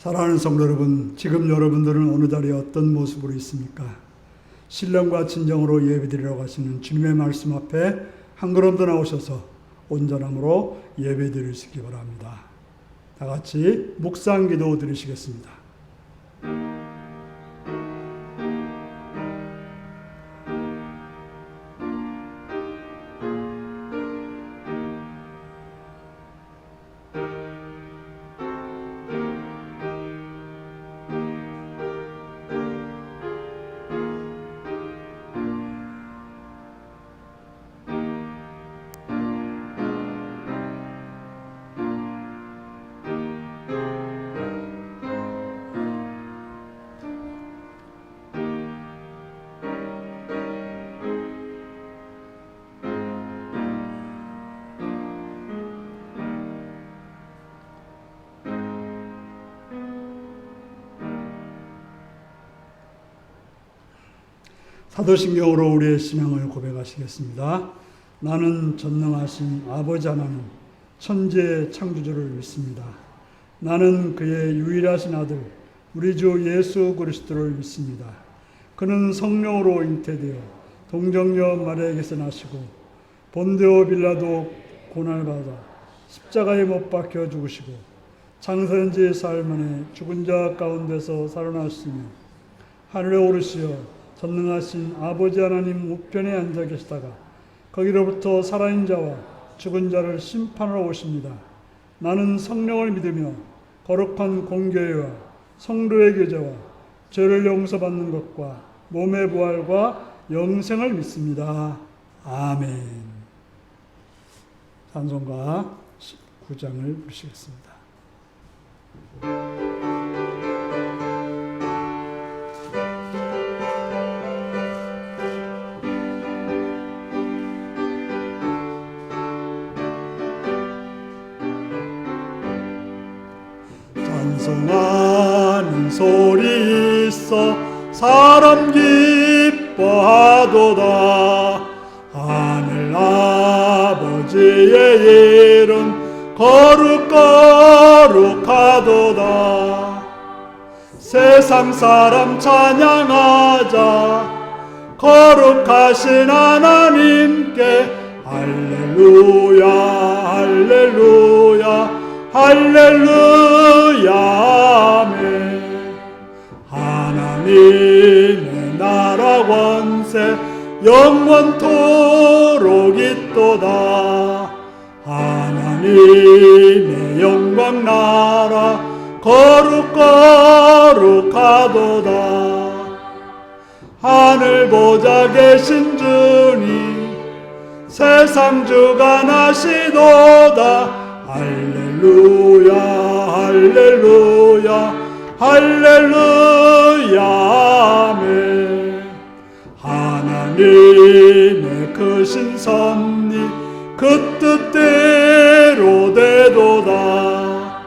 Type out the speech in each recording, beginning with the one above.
사랑하는 성도 여러분, 지금 여러분들은 어느 자리에 어떤 모습으로 있습니까? 신령과 진정으로 예배드리러 가시는 주님의 말씀 앞에 한 걸음 더 나오셔서 온전함으로 예배드리시기 바랍니다. 다 같이 묵상 기도 드리시겠습니다. 사도신경으로 우리의 신앙을 고백하시겠습니다. 나는 전능하신 아버지 하나님, 천지의 창조주를 믿습니다. 나는 그의 유일하신 아들, 우리 주 예수 그리스도를 믿습니다. 그는 성령으로 잉태되어 동정녀 마리아에게서 나시고 본디오 빌라도 고난받아 십자가에 못 박혀 죽으시고 장사한 지 사흘 만에 죽은 자 가운데서 살아나시며 하늘에 오르시어 전능하신 아버지 하나님 우편에 앉아 계시다가 거기로부터 살아있는 자와 죽은 자를 심판하러 오십니다. 나는 성령을 믿으며 거룩한 공교회와 성도의 교제와 죄를 용서받는 것과 몸의 부활과 영생을 믿습니다. 아멘. 찬송가 19장을 부르시겠습니다. 찬송하는 소리 있어 사람 기뻐하도다. 하늘 아버지의 이름 거룩거룩하도다. 세상 사람 찬양하자. 거룩하신 하나님께 할렐루야 할렐루야 할렐루야 아멘. 하나님의 나라 권세 영원토록 있도다. 하나님의 영광 나라 거룩거룩하도다. 하늘 보좌 계신 주님 세상 주관하시도다. 할렐루야 할렐루야 할렐루야 아멘. 하나님의 크신 섭리 그 뜻대로 되도다.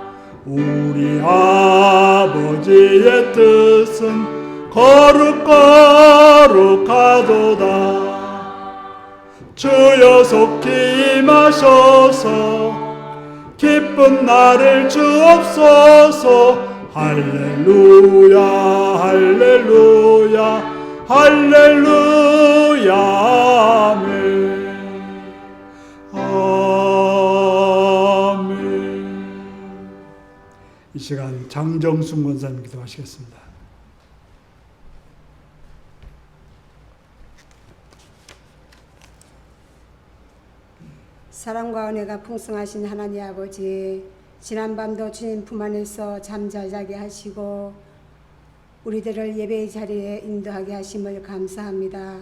우리 아버지의 뜻은 거룩거룩하도다. 주여 속히 임하셔서 기쁜 날을 주옵소서. 할렐루야 할렐루야 할렐루야 아멘. 아멘. 이 시간 장정순 권사님 기도하시겠습니다. 사랑과 은혜가 풍성하신 하나님 아버지, 지난밤도 주님 품 안에서 잠잘 자게 하시고 우리들을 예배의 자리에 인도하게 하심을 감사합니다.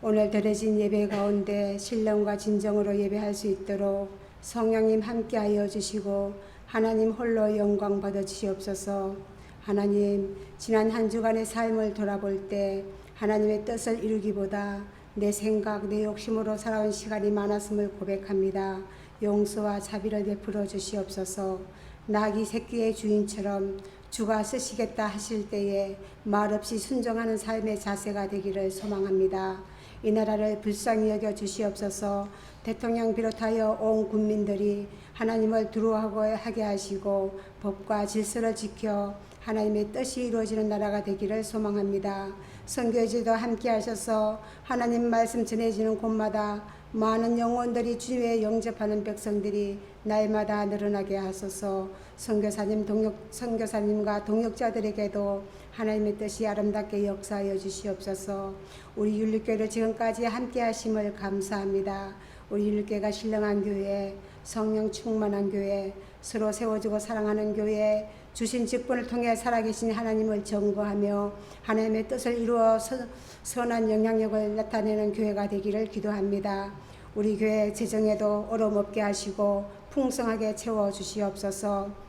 오늘 드려진 예배 가운데 신령과 진정으로 예배할 수 있도록 성령님 함께하여 주시고 하나님 홀로 영광 받아 주시옵소서. 하나님, 지난 한 주간의 삶을 돌아볼 때 하나님의 뜻을 이루기보다 내 생각, 내 욕심으로 살아온 시간이 많았음을 고백합니다. 용서와 자비를 베풀어 주시옵소서. 낙이 새끼의 주인처럼 주가 쓰시겠다 하실 때에 말없이 순종하는 삶의 자세가 되기를 소망합니다. 이 나라를 불쌍히 여겨 주시옵소서. 대통령 비롯하여 온 국민들이 하나님을 두려워하게 하시고 법과 질서를 지켜 하나님의 뜻이 이루어지는 나라가 되기를 소망합니다. 선교지도 함께 하셔서 하나님 말씀 전해지는 곳마다 많은 영혼들이 주님의 영접하는 백성들이 날마다 늘어나게 하소서. 선교사님과 동역자들에게도 하나님의 뜻이 아름답게 역사하여 주시옵소서. 우리 율리교회를 지금까지 함께 하심을 감사합니다. 우리 율리교회가 신령한 교회, 성령 충만한 교회, 서로 세워주고 사랑하는 교회, 주신 직분을 통해 살아계신 하나님을 증거하며 하나님의 뜻을 이루어 선한 영향력을 나타내는 교회가 되기를 기도합니다. 우리 교회 재정에도 어려움 없게 하시고 풍성하게 채워주시옵소서.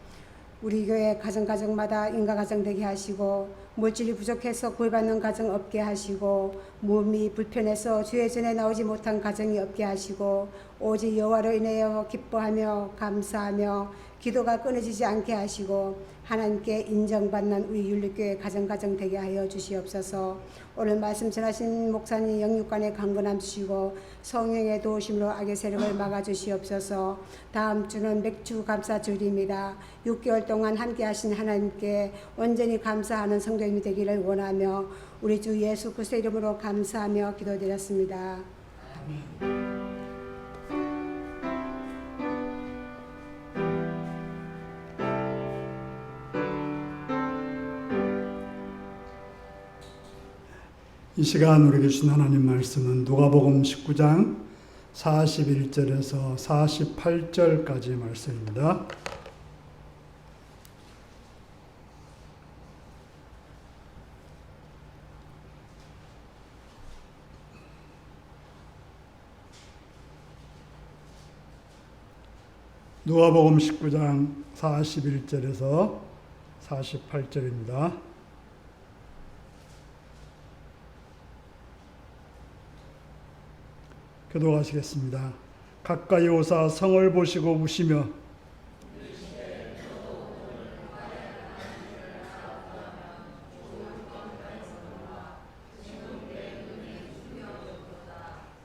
우리 교회 가정마다 인가가정 되게 하시고 물질이 부족해서 구애받는 가정 없게 하시고 몸이 불편해서 주의 전에 나오지 못한 가정이 없게 하시고 오직 여호와로 인하여 기뻐하며 감사하며 기도가 끊어지지 않게 하시고 하나님께 인정받는 우리 율리교회 가정 되게 하여 주시옵소서. 오늘 말씀 전하신 목사님 영육간에 강건함 주시고 성령의 도우심으로 악의 세력을 막아주시옵소서. 다음 주는 맥주 감사주일입니다. 6개월 동안 함께 하신 하나님께 온전히 감사하는 성도님이 되기를 원하며 우리 주 예수 그리스도의 이름으로 감사하며 기도드렸습니다. 아멘. 이 시간 우리에게 주신 하나님 말씀은 누가복음 19장 41절에서 48절까지 말씀입니다. 누가복음 19장 41절에서 48절입니다. 기도하시겠습니다. 가까이 오사 성을 보시고 우시며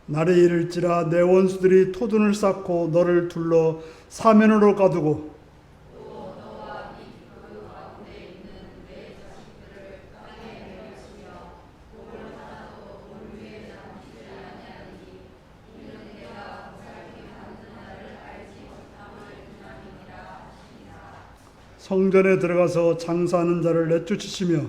날이 이를지라 내 원수들이 토둔을 쌓고 너를 둘러 사면으로 가두고 성전에 들어가서 장사하는 자를 내쫓으시며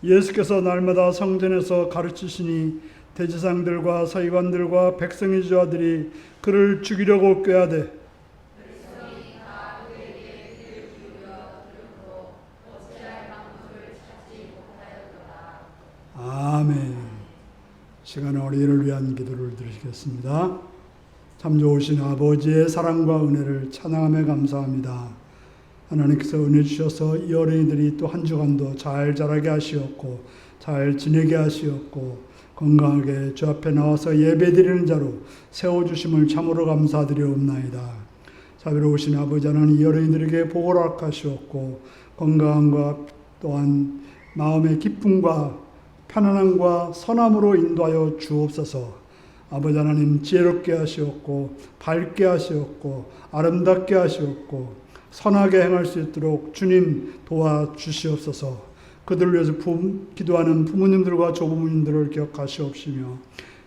예수께서 날마다 성전에서 가르치시니 대제사장들과 서기관들과 백성의 주자들이 그를 죽이려고 꾀하되 아멘. 시간 어린이를 위한 기도를 드리겠습니다. 참 좋으신 아버지의 사랑과 은혜를 찬양하며 감사합니다. 하나님께서 은혜 주셔서 이 어린이들이 또 한 주간도 잘 자라게 하시었고 잘 지내게 하시었고 건강하게 주 앞에 나와서 예배드리는 자로 세워주심을 참으로 감사드리옵나이다. 자비로우신 아버지 하나님 이 어린이들에게 복을 허락하시었고 건강함과 또한 마음의 기쁨과 편안함과 선함으로 인도하여 주옵소서. 아버지 하나님 지혜롭게 하시었고 밝게 하시었고 아름답게 하시었고 선하게 행할 수 있도록 주님 도와주시옵소서. 그들을 위해서 기도하는 부모님들과 조부모님들을 기억하시옵시며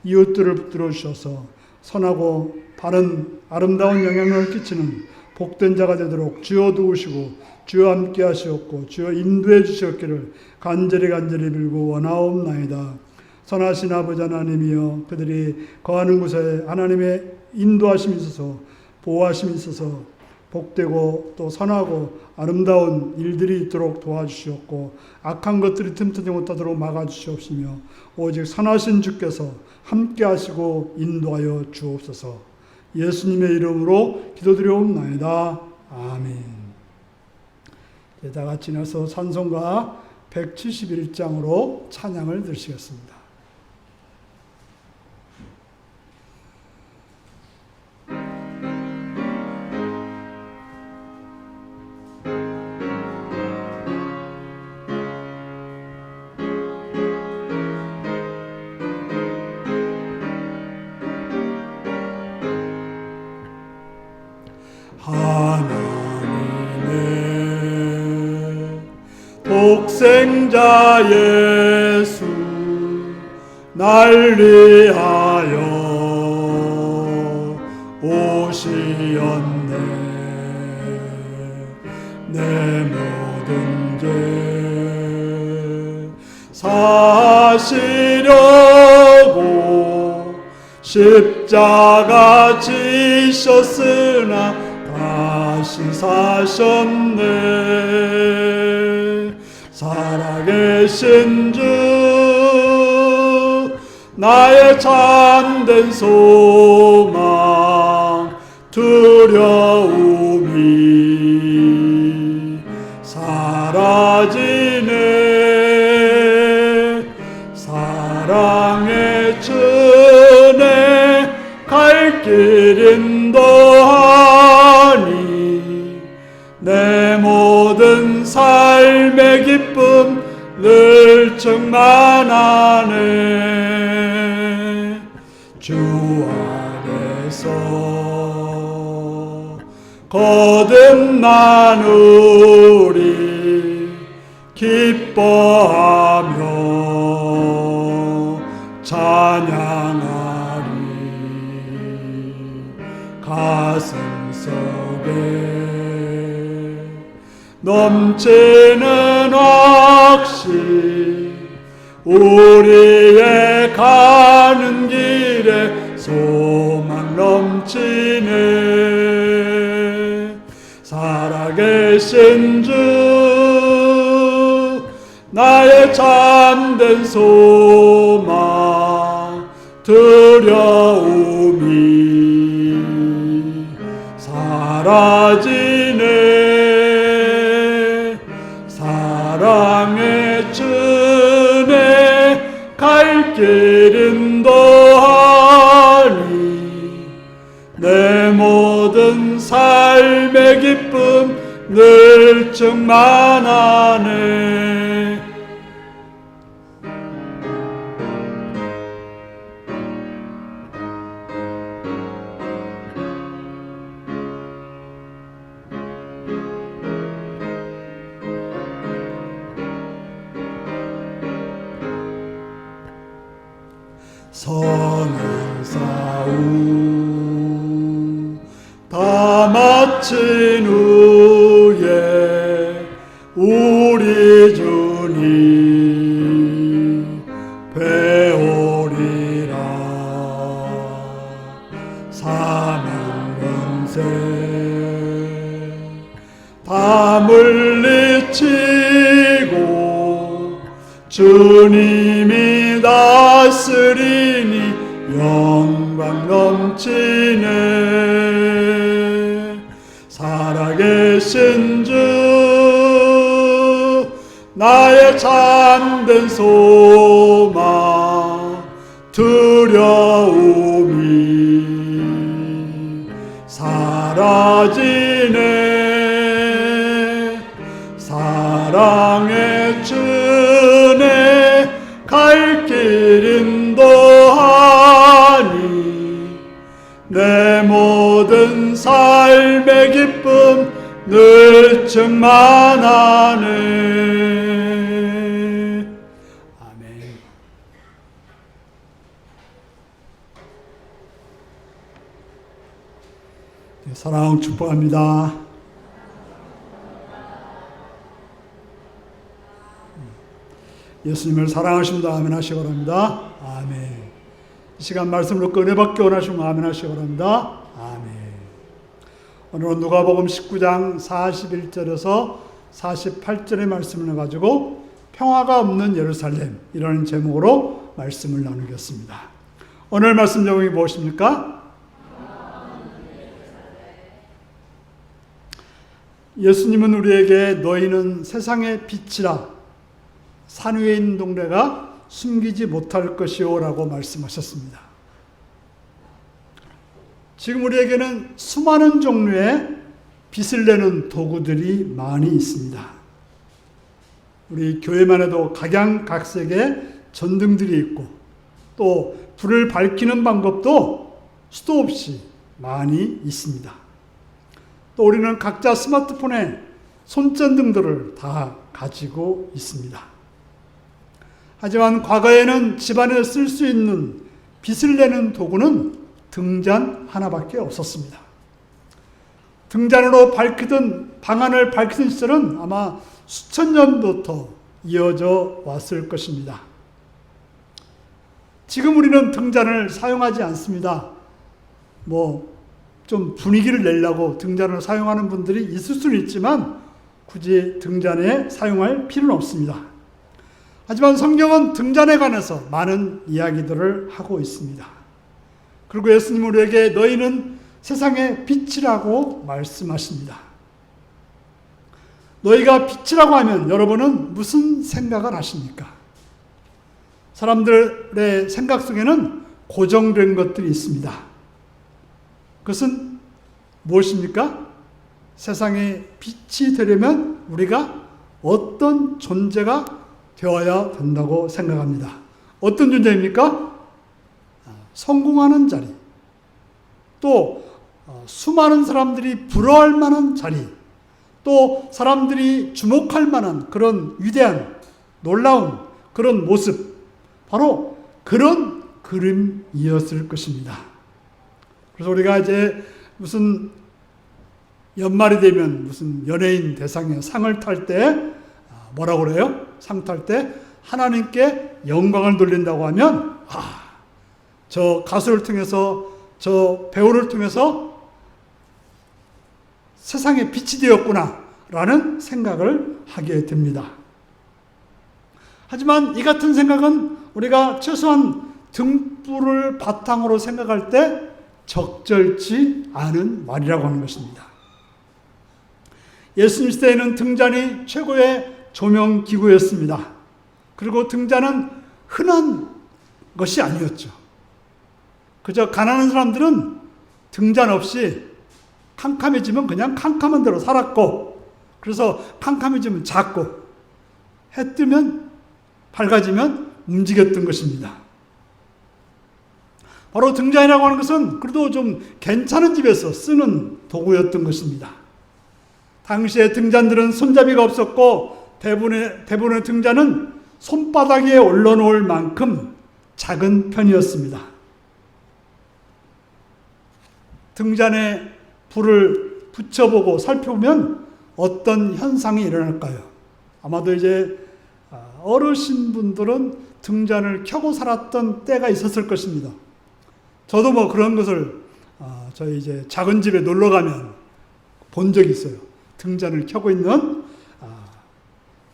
이웃들을 붙들어 주셔서 선하고 바른 아름다운 영향을 끼치는 복된 자가 되도록 주여 도우시고 주여 함께 하시옵고 주여 인도해 주시옵기를 간절히 빌고 원하옵나이다. 선하신 아버지 하나님이여 그들이 거하는 곳에 하나님의 인도하심이 있어서 보호하심이 있어서 복되고 또 선하고 아름다운 일들이 있도록 도와주시옵고 악한 것들이 틈타지 못하도록 막아주시옵시며 오직 선하신 주께서 함께 하시고 인도하여 주옵소서. 예수님의 이름으로 기도드려옵나이다. 아멘. 다 같이 나서 찬송가 171장으로 찬양을 드리시겠습니다. 예수 날 위하여 오시었네. 내 모든 죄 사시려고 십자가 지셨으나 다시 사셨네. 살아계신 주 나의 참된 소망 두려움이 사라지네. 사랑의 춘에 갈 길 인도하니 내 모든 삶의 기쁨 늘 충만하네. 주 안에서 거듭나누리 기뻐하며 찬양하리. 가슴 속에 넘치는 확신 우리의 가는 길에 소망 넘치네. 살아계신 주 나의 참된 소망 두려움이 사라지네. 사랑의 춘에 갈 길 인도하니 내 모든 삶의 기쁨 늘 충만하네. 선한 싸움 다 마친 후에 우리 주님 배우리라. 사망권세 다 물리치고 주님이 다스리니 영광 넘치네. 살아계신 주 나의 참된 소망 두려움이 사라지네. 사랑의 춘에 갈 길 인도하니 내 모든 삶의 기쁨 늘 충만하네. 아멘. 사랑 축복합니다. 예수님을 사랑하십니다. 아멘 하시기 바랍니다. 아멘. 이 시간 말씀으로 은혜받기 원하시면 아멘 하시기 바랍니다. 아멘. 오늘은 누가복음 19장 41절에서 48절의 말씀을 가지고 평화가 없는 예루살렘 이라는 제목으로 말씀을 나누겠습니다. 오늘 말씀 제목이 무엇입니까? 예수님은 우리에게 너희는 세상의 빛이라 산 위에 있는 동네가 숨기지 못할 것이요 라고 말씀하셨습니다. 지금 우리에게는 수많은 종류의 빛을 내는 도구들이 많이 있습니다. 우리 교회만 해도 각양각색의 전등들이 있고 또 불을 밝히는 방법도 수도 없이 많이 있습니다. 또 우리는 각자 스마트폰에 손전등들을 다 가지고 있습니다. 하지만 과거에는 집안에 쓸 수 있는 빛을 내는 도구는 등잔 하나밖에 없었습니다. 등잔으로 밝히던 방안을 밝히던 시절은 아마 수천 년부터 이어져 왔을 것입니다. 지금 우리는 등잔을 사용하지 않습니다. 좀 분위기를 내려고 등잔을 사용하는 분들이 있을 수는 있지만 굳이 등잔에 사용할 필요는 없습니다. 하지만 성경은 등잔에 관해서 많은 이야기들을 하고 있습니다. 그리고 예수님은 우리에게 너희는 세상의 빛이라고 말씀하십니다. 너희가 빛이라고 하면 여러분은 무슨 생각을 하십니까? 사람들의 생각 속에는 고정된 것들이 있습니다. 그것은 무엇입니까? 세상에 빛이 되려면 우리가 어떤 존재가 되어야 된다고 생각합니다. 어떤 존재입니까? 성공하는 자리, 또 수많은 사람들이 부러워할 만한 자리, 또 사람들이 주목할 만한 그런 위대한 놀라운 그런 모습, 바로 그런 그림이었을 것입니다. 그래서 우리가 이제 무슨 연말이 되면 무슨 연예인 대상에 상을 탈 때 뭐라고 그래요? 상 탈 때 하나님께 영광을 돌린다고 하면 저 가수를 통해서 저 배우를 통해서 세상에 빛이 되었구나 라는 생각을 하게 됩니다. 하지만 이 같은 생각은 우리가 최소한 등불을 바탕으로 생각할 때 적절치 않은 말이라고 하는 것입니다. 예수님 시대에는 등잔이 최고의 조명기구였습니다. 그리고 등잔은 흔한 것이 아니었죠. 그저 가난한 사람들은 등잔 없이 캄캄해지면 그냥 캄캄한 대로 살았고, 그래서 캄캄해지면 작고 해 뜨면 밝아지면 움직였던 것입니다. 바로 등잔이라고 하는 것은 그래도 좀 괜찮은 집에서 쓰는 도구였던 것입니다. 당시에 등잔들은 손잡이가 없었고 대부분의 등잔은 손바닥에 올려놓을 만큼 작은 편이었습니다. 등잔에 불을 붙여보고 살펴보면 어떤 현상이 일어날까요? 아마도 이제 어르신분들은 등잔을 켜고 살았던 때가 있었을 것입니다. 저도 그런 것을 저희 이제 작은 집에 놀러 가면 본 적이 있어요. 등잔을 켜고 있는.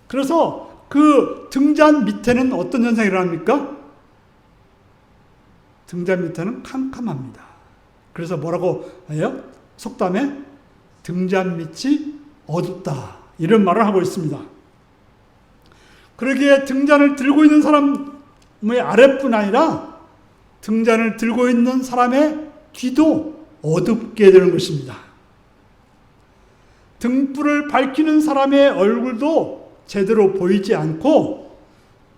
그래서 그 등잔 밑에는 어떤 현상이 일어납니까? 등잔 밑에는 캄캄합니다. 그래서 뭐라고 해요? 속담에 등잔 밑이 어둡다, 이런 말을 하고 있습니다. 그러기에 등잔을 들고 있는 사람의 아랫뿐 아니라 등잔을 들고 있는 사람의 뒤도 어둡게 되는 것입니다. 등불을 밝히는 사람의 얼굴도 제대로 보이지 않고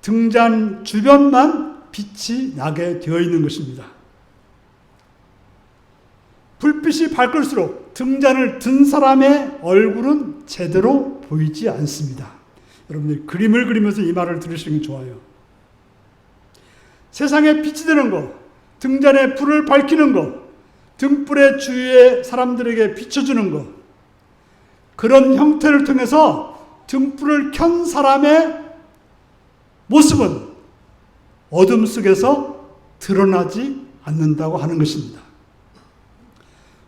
등잔 주변만 빛이 나게 되어 있는 것입니다. 불빛이 밝을수록 등잔을 든 사람의 얼굴은 제대로 보이지 않습니다. 여러분들이 그림을 그리면서 이 말을 들으시는 게 좋아요. 세상에 빛이 되는 것, 등잔에 불을 밝히는 것, 등불의 주위에 사람들에게 비춰주는 것, 그런 형태를 통해서 등불을 켠 사람의 모습은 어둠 속에서 드러나지 않는다고 하는 것입니다.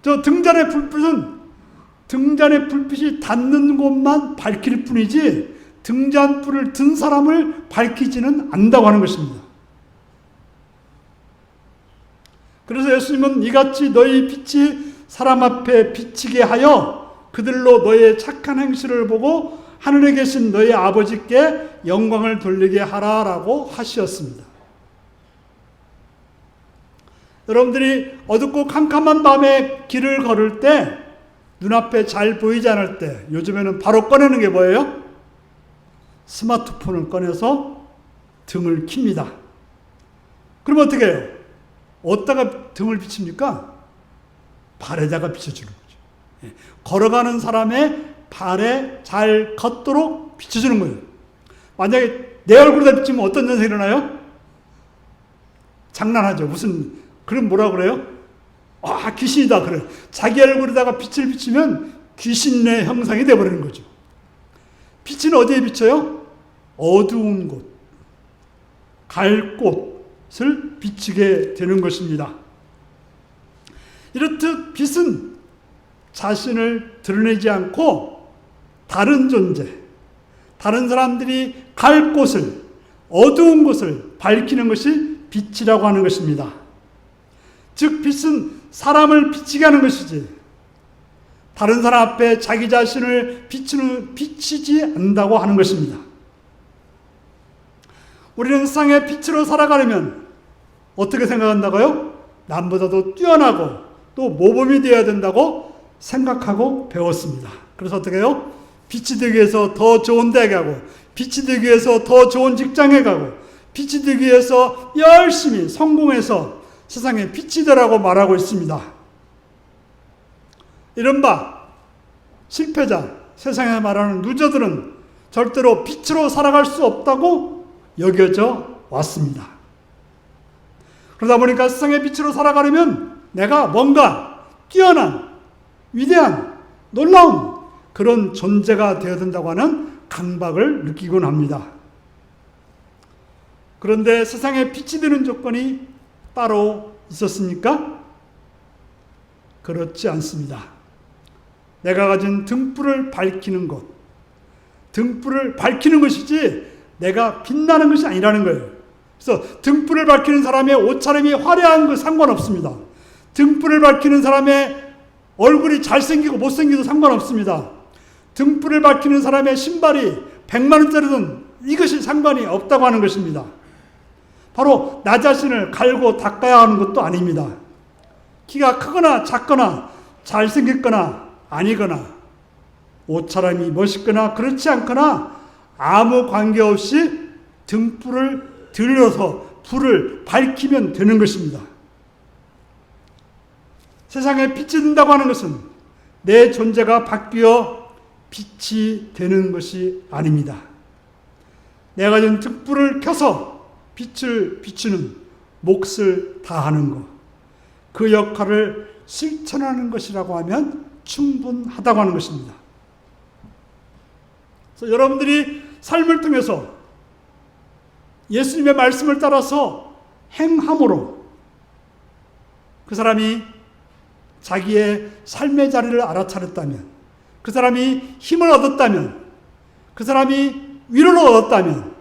저 등잔의 불빛은 등잔의 불빛이 닿는 곳만 밝힐 뿐이지 등잔불을 든 사람을 밝히지는 않는다고 하는 것입니다. 그래서 예수님은 이같이 너희 빛이 사람 앞에 비치게 하여 그들로 너희의 착한 행실을 보고 하늘에 계신 너희 아버지께 영광을 돌리게 하라라고 하셨습니다. 여러분들이 어둡고 캄캄한 밤에 길을 걸을 때, 눈앞에 잘 보이지 않을 때 요즘에는 바로 꺼내는 게 뭐예요? 스마트폰을 꺼내서 등을 켭니다. 그럼 어떻게 해요? 어디다가 등을 비춥니까? 발에다가 비춰주는 거죠. 걸어가는 사람의 발에 잘 걷도록 비춰주는 거예요. 만약에 내 얼굴에다 비치면 어떤 현상이 일어나요? 장난하죠. 무슨, 그럼 뭐라 그래요? 아, 귀신이다. 그래. 자기 얼굴에다가 빛을 비치면 귀신의 형상이 되어버리는 거죠. 빛은 어디에 비쳐요? 어두운 곳, 갈 곳을 비치게 되는 것입니다. 이렇듯 빛은 자신을 드러내지 않고 다른 존재, 다른 사람들이 갈 곳을, 어두운 곳을 밝히는 것이 빛이라고 하는 것입니다. 즉 빛은 사람을 비치게 하는 것이지 다른 사람 앞에 자기 자신을 비치지 않는다고 하는 것입니다. 우리는 세상의 빛으로 살아가려면 어떻게 생각한다고요? 남보다도 뛰어나고 또 모범이 되어야 된다고 생각하고 배웠습니다. 그래서 어떻게 해요? 빛이 되기 위해서 더 좋은 대학에 가고, 빛이 되기 위해서 더 좋은 직장에 가고, 빛이 되기 위해서 열심히 성공해서 세상에 빛이 되라고 말하고 있습니다. 이른바 실패자, 세상에 말하는 루저들은 절대로 빛으로 살아갈 수 없다고 여겨져 왔습니다. 그러다 보니까 세상의 빛으로 살아가려면 내가 뭔가 뛰어난, 위대한, 놀라운 그런 존재가 되어야 된다고 하는 강박을 느끼곤 합니다. 그런데 세상에 빛이 되는 조건이 따로 있었습니까? 그렇지 않습니다. 내가 가진 등불을 밝히는 것, 등불을 밝히는 것이지 내가 빛나는 것이 아니라는 거예요. 그래서 등불을 밝히는 사람의 옷차림이 화려한 거 상관없습니다. 등불을 밝히는 사람의 얼굴이 잘생기고 못생기도 상관없습니다. 등불을 밝히는 사람의 신발이 100만 원짜리든 이것이 상관이 없다고 하는 것입니다. 바로 나 자신을 갈고 닦아야 하는 것도 아닙니다. 키가 크거나 작거나 잘생겼거나 아니거나 옷차림이 멋있거나 그렇지 않거나 아무 관계없이 등불을 들여서 불을 밝히면 되는 것입니다. 세상에 빛이 된다고 하는 것은 내 존재가 바뀌어 빛이 되는 것이 아닙니다. 내가 가진 등불을 켜서 빛을 비추는 몫을 다하는 것, 그 역할을 실천하는 것이라고 하면 충분하다고 하는 것입니다. 그래서 여러분들이 삶을 통해서 예수님의 말씀을 따라서 행함으로 그 사람이 자기의 삶의 자리를 알아차렸다면, 그 사람이 힘을 얻었다면, 그 사람이 위로를 얻었다면,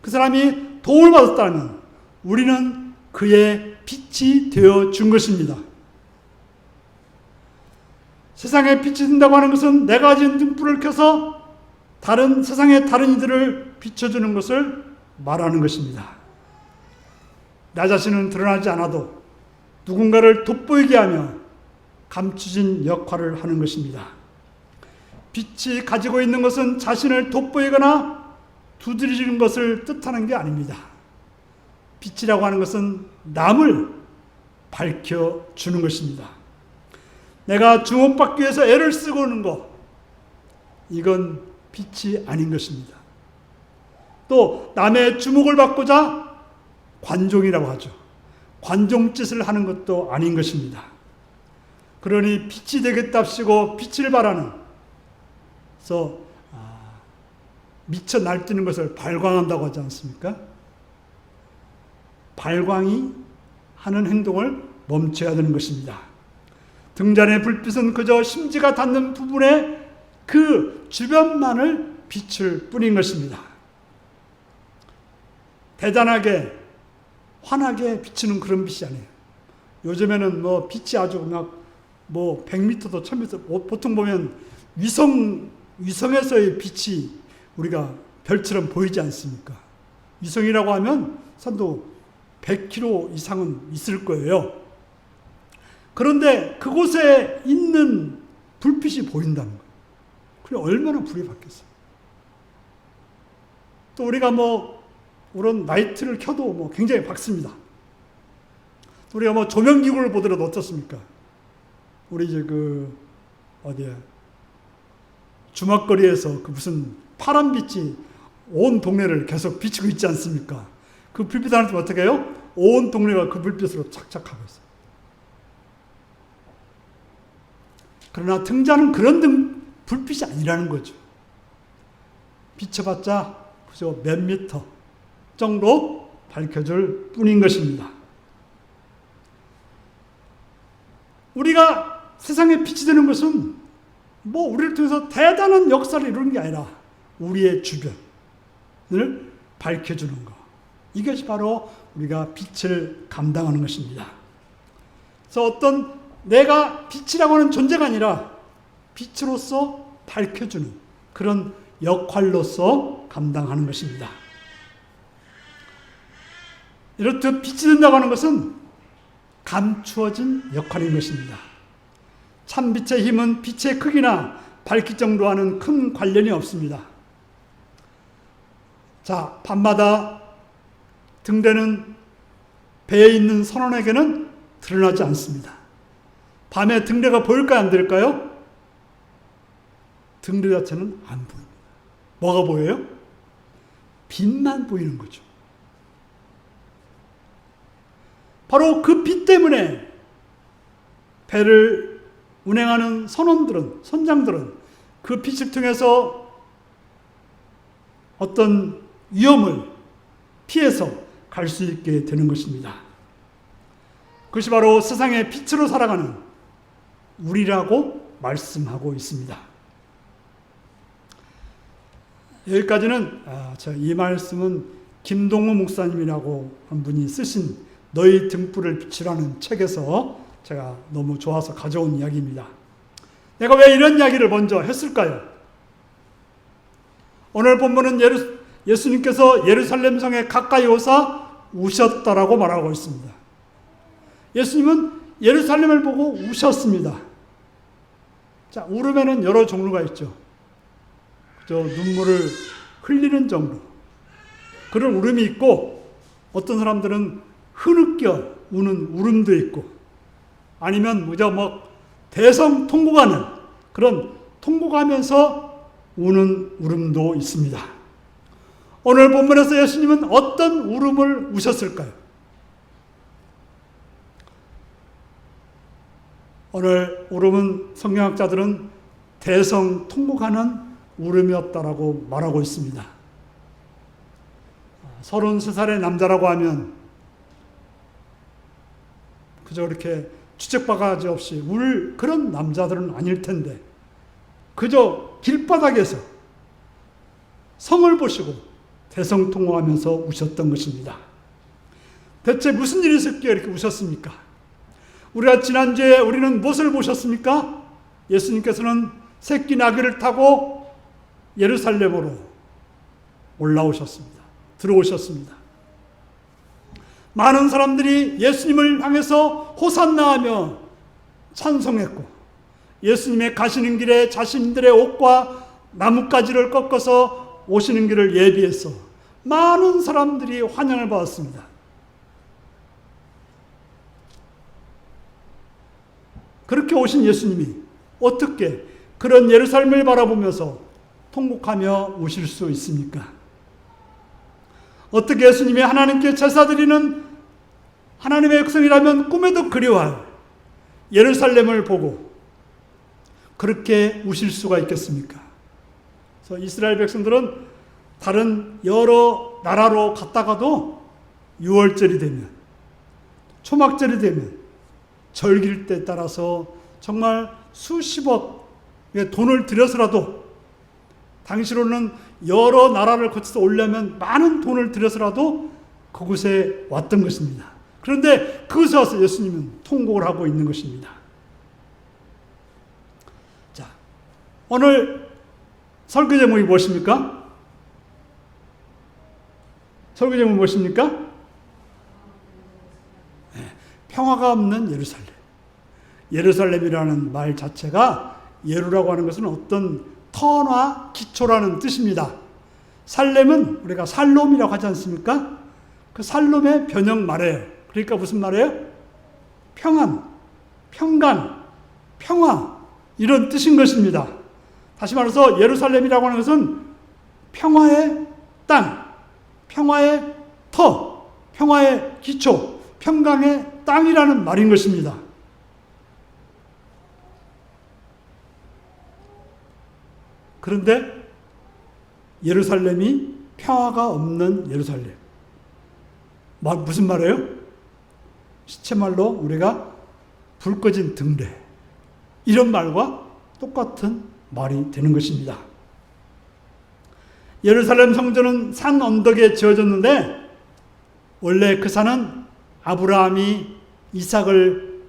그 사람이 도움을 받았다면 우리는 그의 빛이 되어 준 것입니다. 세상에 빛이 된다고 하는 것은 내가 가진 등불을 켜서 세상의 다른 이들을 비춰주는 것을 말하는 것입니다. 나 자신은 드러나지 않아도 누군가를 돋보이게 하며 감추진 역할을 하는 것입니다. 빛이 가지고 있는 것은 자신을 돋보이거나 두드리는 것을 뜻하는 게 아닙니다. 빛이라고 하는 것은 남을 밝혀주는 것입니다. 내가 주목받기 위해서 애를 쓰고 오는 것, 이건 빛이 아닌 것입니다. 또 남의 주목을 받고자 관종이라고 하죠. 관종짓을 하는 것도 아닌 것입니다. 그러니 빛이 되겠답시고 빛을 바라는, 그래서 미쳐 날뛰는 것을 발광한다고 하지 않습니까? 발광이 하는 행동을 멈춰야 되는 것입니다. 등잔의 불빛은 그저 심지가 닿는 부분에 그 주변만을 비출 뿐인 것입니다. 대단하게 환하게 비치는 그런 빛이 아니에요. 요즘에는 빛이 아주 100m도 1000m, 보통 보면 위성에서의 빛이 우리가 별처럼 보이지 않습니까? 위성이라고 하면 산도 100km 이상은 있을 거예요. 그런데 그곳에 있는 불빛이 보인다는 거예요. 그래 얼마나 불이 바뀌었어요. 또 우리가 그런 라이트를 켜도 굉장히 밝습니다. 우리가 조명기구를 보더라도 어떻습니까? 우리 이제 어디야? 주막거리에서 무슨 파란 빛이 온 동네를 계속 비추고 있지 않습니까? 그 불빛 하나 때문에 어떻게 해요? 온 동네가 그 불빛으로 착착하고 있어요. 그러나 등잔은 그런 불빛이 아니라는 거죠. 비춰봤자 그저 몇 미터 정도 밝혀줄 뿐인 것입니다. 우리가 세상에 빛이 되는 것은 우리를 통해서 대단한 역사를 이루는 게 아니라 우리의 주변을 밝혀주는 것. 이것이 바로 우리가 빛을 감당하는 것입니다. 그래서 내가 빛이라고 하는 존재가 아니라 빛으로서 밝혀주는 그런 역할로서 감당하는 것입니다. 이렇듯 빛이 된다고 하는 것은 감추어진 역할인 것입니다. 참 빛의 힘은 빛의 크기나 밝기 정도와는 큰 관련이 없습니다. 자, 밤마다 등대는 배에 있는 선원에게는 드러나지 않습니다. 밤에 등대가 보일까요? 안 보일까요? 등대 자체는 안 보입니다. 뭐가 보여요? 빛만 보이는 거죠. 바로 그 빛 때문에 배를 운행하는 선장들은 그 빛을 통해서 어떤 위험을 피해서 갈 수 있게 되는 것입니다. 그것이 바로 세상의 빛으로 살아가는 우리라고 말씀하고 있습니다. 여기까지는 이 말씀은 김동우 목사님이라고 한 분이 쓰신 너희 등불을 비추라는 책에서 제가 너무 좋아서 가져온 이야기입니다. 내가 왜 이런 이야기를 먼저 했을까요? 오늘 본문은 예수님께서 예루살렘 성에 가까이 오사 우셨다라고 말하고 있습니다. 예수님은 예루살렘을 보고 우셨습니다. 자, 울음에는 여러 종류가 있죠. 그저 눈물을 흘리는 정도. 그런 울음이 있고, 어떤 사람들은 흐느껴 우는 울음도 있고, 아니면 대성통곡하는 그런 통곡하면서 우는 울음도 있습니다. 오늘 본문에서 예수님은 어떤 울음을 우셨을까요? 오늘 울음은 성경학자들은 대성통곡하는 울음이었다라고 말하고 있습니다. 33살의 남자라고 하면 그저 이렇게 주책바가지 없이 울 그런 남자들은 아닐 텐데, 그저 길바닥에서 성을 보시고 대성통곡하면서 우셨던 것입니다. 대체 무슨 일이 있었기에 이렇게 우셨습니까? 우리가 지난주에 우리는 무엇을 보셨습니까? 예수님께서는 새끼 나귀를 타고 예루살렘으로 올라오셨습니다. 들어오셨습니다. 많은 사람들이 예수님을 향해서 호산나하며 찬송했고, 예수님의 가시는 길에 자신들의 옷과 나뭇가지를 꺾어서 오시는 길을 예비해서 많은 사람들이 환영을 받았습니다. 그렇게 오신 예수님이 어떻게 그런 예루살렘을 바라보면서 통곡하며 우실 수 있습니까? 어떻게 예수님이 하나님께 제사드리는 하나님의 백성이라면 꿈에도 그리워할 예루살렘을 보고 그렇게 우실 수가 있겠습니까? 그래서 이스라엘 백성들은 다른 여러 나라로 갔다가도 6월절이 되면, 초막절이 되면, 절기일 때 따라서 정말 수십억의 돈을 들여서라도, 당시로는 여러 나라를 거쳐서 오려면 많은 돈을 들여서라도 그곳에 왔던 것입니다. 그런데 그곳에 와서 예수님은 통곡을 하고 있는 것입니다. 자, 오늘 설교 제목이 무엇입니까? 설교 제목이 무엇입니까? 네, 평화가 없는 예루살렘. 예루살렘이라는 말 자체가, 예루라고 하는 것은 어떤 터나 기초라는 뜻입니다. 살렘은 우리가 살롬이라고 하지 않습니까? 그 살롬의 변형 말이에요. 그러니까 무슨 말이에요? 평안, 평강, 평화, 이런 뜻인 것입니다. 다시 말해서 예루살렘이라고 하는 것은 평화의 땅, 평화의 터, 평화의 기초, 평강의 땅이라는 말인 것입니다. 그런데 예루살렘이 평화가 없는 예루살렘. 무슨 말이에요? 시체말로 우리가 불 꺼진 등대. 이런 말과 똑같은 말이 되는 것입니다. 예루살렘 성전은 산 언덕에 지어졌는데 원래 그 산은 아브라함이 이삭을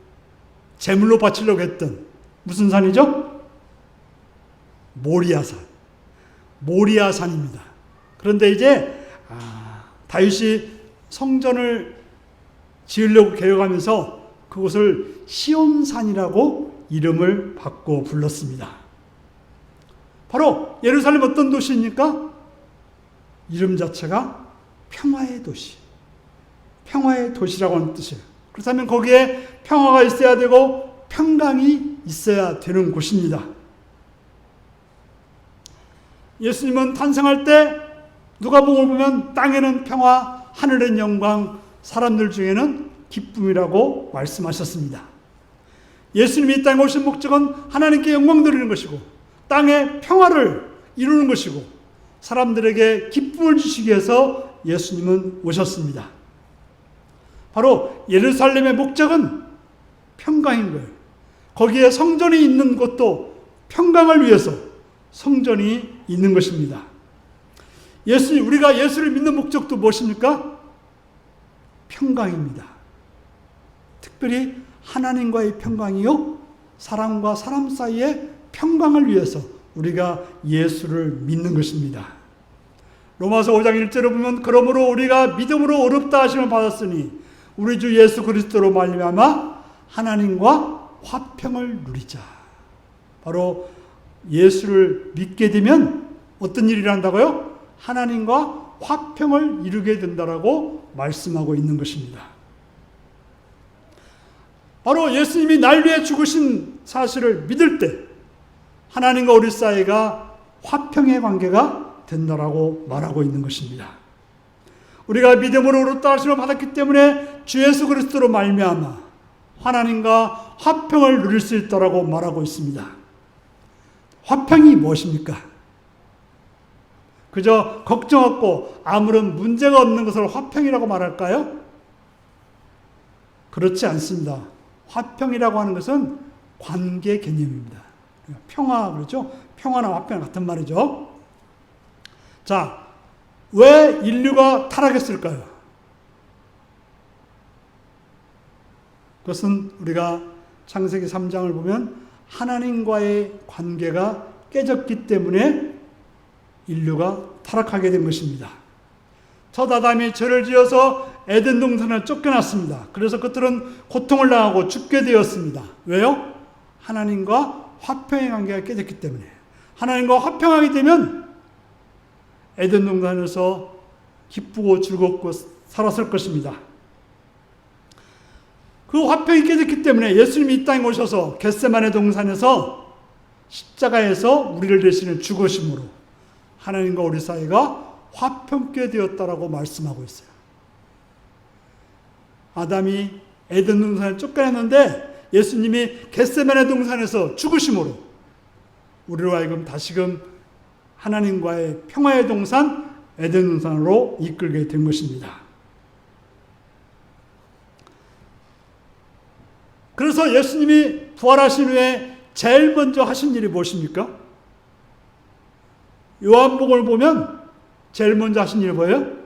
제물로 바치려고 했던 무슨 산이죠? 모리아산. 모리아산입니다. 그런데 이제 다윗이 성전을 지으려고 계획하면서 그곳을 시온산이라고 이름을 바꿔 불렀습니다. 바로 예루살렘 어떤 도시입니까? 이름 자체가 평화의 도시. 평화의 도시라고 하는 뜻이에요. 그렇다면 거기에 평화가 있어야 되고 평강이 있어야 되는 곳입니다. 예수님은 탄생할 때 누가복음을 보면 땅에는 평화, 하늘엔 영광, 사람들 중에는 기쁨이라고 말씀하셨습니다. 예수님이 이 땅에 오신 목적은 하나님께 영광 드리는 것이고 땅에 평화를 이루는 것이고 사람들에게 기쁨을 주시기 위해서 예수님은 오셨습니다. 바로 예루살렘의 목적은 평강인 거예요. 거기에 성전이 있는 곳도 평강을 위해서 성전이 있는 것입니다. 우리가 예수를 믿는 목적도 무엇입니까? 평강입니다. 특별히 하나님과의 평강이요, 사람과 사람 사이의 평강을 위해서 우리가 예수를 믿는 것입니다. 로마서 5장 1절을 보면 그러므로 우리가 믿음으로 의롭다 하심을 받았으니 우리 주 예수 그리스도로 말미암아 하나님과 화평을 누리자. 바로 예수를 믿게 되면 어떤 일을 한다고요? 하나님과 화평을 이루게 된다라고 말씀하고 있는 것입니다. 바로 예수님이 날 위해 죽으신 사실을 믿을 때 하나님과 우리 사이가 화평의 관계가 된다라고 말하고 있는 것입니다. 우리가 믿음으로 의롭다 하심을 받았기 때문에 주 예수 그리스도로 말미암아 하나님과 화평을 누릴 수 있다라고 말하고 있습니다. 화평이 무엇입니까? 그저 걱정 없고 아무런 문제가 없는 것을 화평이라고 말할까요? 그렇지 않습니다. 화평이라고 하는 것은 관계 개념입니다. 평화, 그렇죠? 평화나 화평 같은 말이죠. 자, 왜 인류가 타락했을까요? 그것은 우리가 창세기 3장을 보면 하나님과의 관계가 깨졌기 때문에 인류가 타락하게 된 것입니다. 첫 아담이 죄를 지어서 에덴 동산을 쫓겨났습니다. 그래서 그들은 고통을 당하고 죽게 되었습니다. 왜요? 하나님과 화평의 관계가 깨졌기 때문에. 하나님과 화평하게 되면 에덴 동산에서 기쁘고 즐겁고 살았을 것입니다. 그 화평이 깨졌기 때문에 예수님이 이 땅에 오셔서 겟세마네 동산에서 십자가에서 우리를 대신해 죽으심으로 하나님과 우리 사이가 화평케 되었다라고 말씀하고 있어요. 아담이 에덴 동산에 쫓겨났는데 예수님이 겟세마네 동산에서 죽으심으로 우리로 하여금 다시금 하나님과의 평화의 동산 에덴 동산으로 이끌게 된 것입니다. 그래서 예수님이 부활하신 후에 제일 먼저 하신 일이 무엇입니까? 요한복음을 보면 제일 먼저 하신 일이 뭐예요?